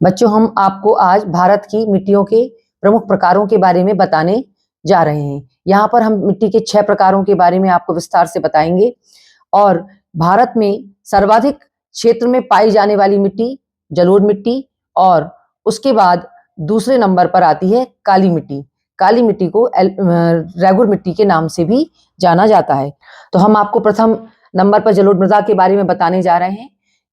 बच्चों, हम आपको आज भारत की मिट्टियों के प्रमुख प्रकारों के बारे में बताने जा रहे हैं। यहाँ पर हम मिट्टी के 6 प्रकारों के बारे में आपको विस्तार से बताएंगे। और भारत में सर्वाधिक क्षेत्र में पाई जाने वाली मिट्टी जलोढ़ मिट्टी, और उसके बाद दूसरे नंबर पर आती है काली मिट्टी। काली मिट्टी को रेगुर मिट्टी के नाम से भी जाना जाता है। तो हम आपको प्रथम नंबर पर जलोढ़ मृदा के बारे में बताने जा रहे हैं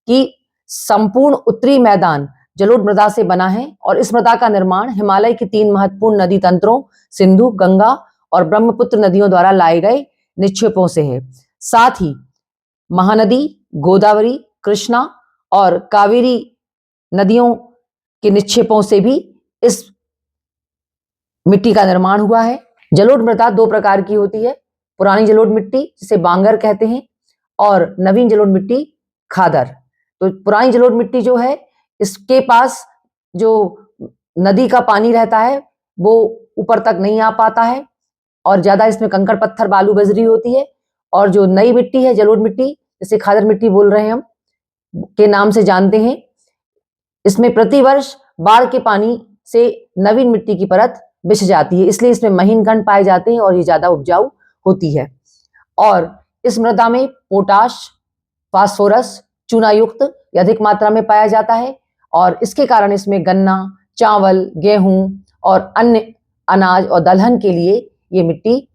कि संपूर्ण उत्तरी मैदान जलोढ़ मृदा से बना है, और इस मृदा का निर्माण हिमालय की 3 महत्वपूर्ण नदी तंत्रों सिंधु, गंगा और ब्रह्मपुत्र नदियों द्वारा लाए गए निक्षेपों से है। साथ ही महानदी, गोदावरी, कृष्णा और कावेरी नदियों के निक्षेपों से भी इस मिट्टी का निर्माण हुआ है। जलोढ़ मृदा 2 प्रकार की होती है, पुरानी जलोढ़ मिट्टी जिसे बांगर कहते हैं, और नवीन जलोढ़ मिट्टी खादर। तो पुरानी जलोढ़ मिट्टी जो है, इसके पास जो नदी का पानी रहता है वो ऊपर तक नहीं आ पाता है, और ज्यादा इसमें कंकड़ पत्थर बालू बजरी होती है। और जो नई मिट्टी है जलोढ़ मिट्टी, जिसे खादर मिट्टी बोल रहे हैं हम के नाम से जानते हैं, इसमें प्रतिवर्ष बाढ़ के पानी से नवीन मिट्टी की परत बिछ जाती है, इसलिए इसमें महीन कण पाए जाते हैं और ये ज्यादा उपजाऊ होती है। और इस मृदा में पोटाश, फास्फोरस, चूना युक्त अधिक मात्रा में पाया जाता है, और इसके कारण इसमें गन्ना, चावल, गेहूं और अन्य अनाज और दलहन के लिए ये मिट्टी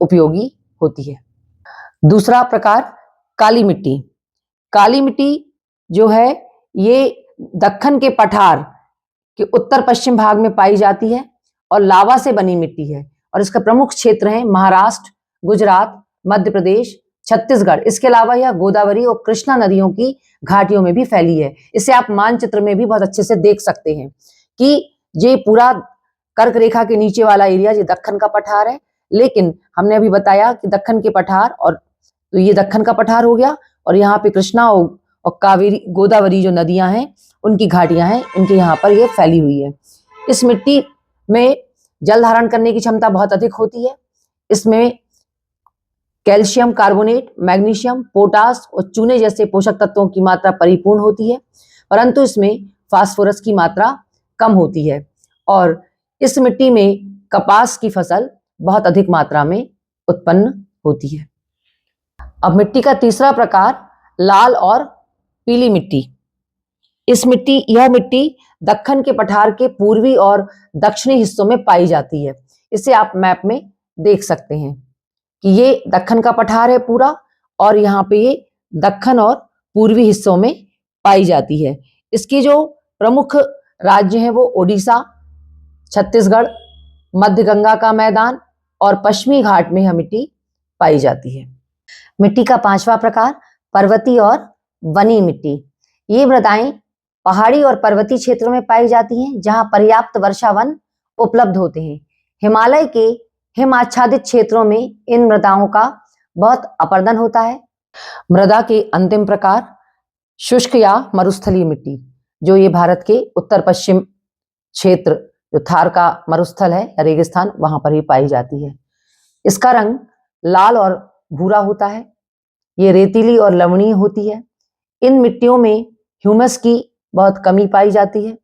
उपयोगी होती है। दूसरा प्रकार काली मिट्टी। काली मिट्टी जो है ये दक्कन के पठार के उत्तर पश्चिम भाग में पाई जाती है और लावा से बनी मिट्टी है, और इसका प्रमुख क्षेत्र है महाराष्ट्र, गुजरात, मध्य प्रदेश, छत्तीसगढ़। इसके अलावा यह गोदावरी और कृष्णा नदियों की घाटियों में भी फैली है। इसे आप मानचित्र में भी बहुत अच्छे से देख सकते हैं कि ये पूरा कर्क रेखा के नीचे वाला एरिया ये दक्कन का पठार है। लेकिन हमने अभी बताया कि दक्कन के पठार, और तो ये दक्कन का पठार हो गया, और यहाँ पे कृष्णा और कावेरी, गोदावरी जो नदियां हैं उनकी घाटियां हैं, इनके यहाँ पर ये फैली हुई है। इस मिट्टी में जल धारण करने की क्षमता बहुत अधिक होती है। इसमें कैल्शियम कार्बोनेट, मैग्नीशियम, पोटास और चूने जैसे पोषक तत्वों की मात्रा परिपूर्ण होती है, परंतु इसमें फास्फोरस की मात्रा कम होती है। और इस मिट्टी में कपास की फसल बहुत अधिक मात्रा में उत्पन्न होती है। अब मिट्टी का तीसरा प्रकार लाल और पीली मिट्टी। यह मिट्टी दक्कन के पठार के पूर्वी और दक्षिणी हिस्सों में पाई जाती है। इसे आप मैप में देख सकते हैं कि ये दक्कन का पठार है पूरा, और यहाँ पे ये दक्कन और पूर्वी हिस्सों में पाई जाती है। इसके जो प्रमुख राज्य हैं वो ओडिशा, छत्तीसगढ़, मध्य गंगा का मैदान और पश्चिमी घाट में यह मिट्टी पाई जाती है। मिट्टी का 5वां प्रकार पर्वतीय और वनी मिट्टी। ये मृदाएं पहाड़ी और पर्वतीय क्षेत्रों में पाई जाती हैं, जहां पर्याप्त वर्षावन उपलब्ध होते हैं। हिमालय के हिम आच्छादित क्षेत्रों में इन मृदाओं का बहुत अपर्दन होता है। मृदा के अंतिम प्रकार शुष्क या मरुस्थलीय मिट्टी, जो ये भारत के उत्तर पश्चिम क्षेत्र, जो थार का मरुस्थल है या रेगिस्तान, वहां पर ही पाई जाती है। इसका रंग लाल और भूरा होता है। ये रेतीली और लवणीय होती है। इन मिट्टियों में ह्यूमस की बहुत कमी पाई जाती है,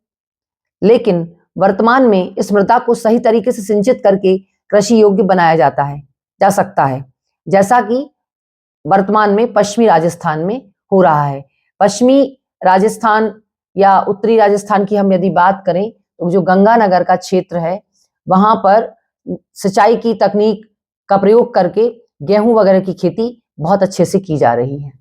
लेकिन वर्तमान में इस मृदा को सही तरीके से सिंचित करके कृषि योग्य बनाया जा सकता है, जैसा कि वर्तमान में पश्चिमी राजस्थान में हो रहा है। पश्चिमी राजस्थान या उत्तरी राजस्थान की हम यदि बात करें, तो जो गंगानगर का क्षेत्र है वहां पर सिंचाई की तकनीक का प्रयोग करके गेहूं वगैरह की खेती बहुत अच्छे से की जा रही है।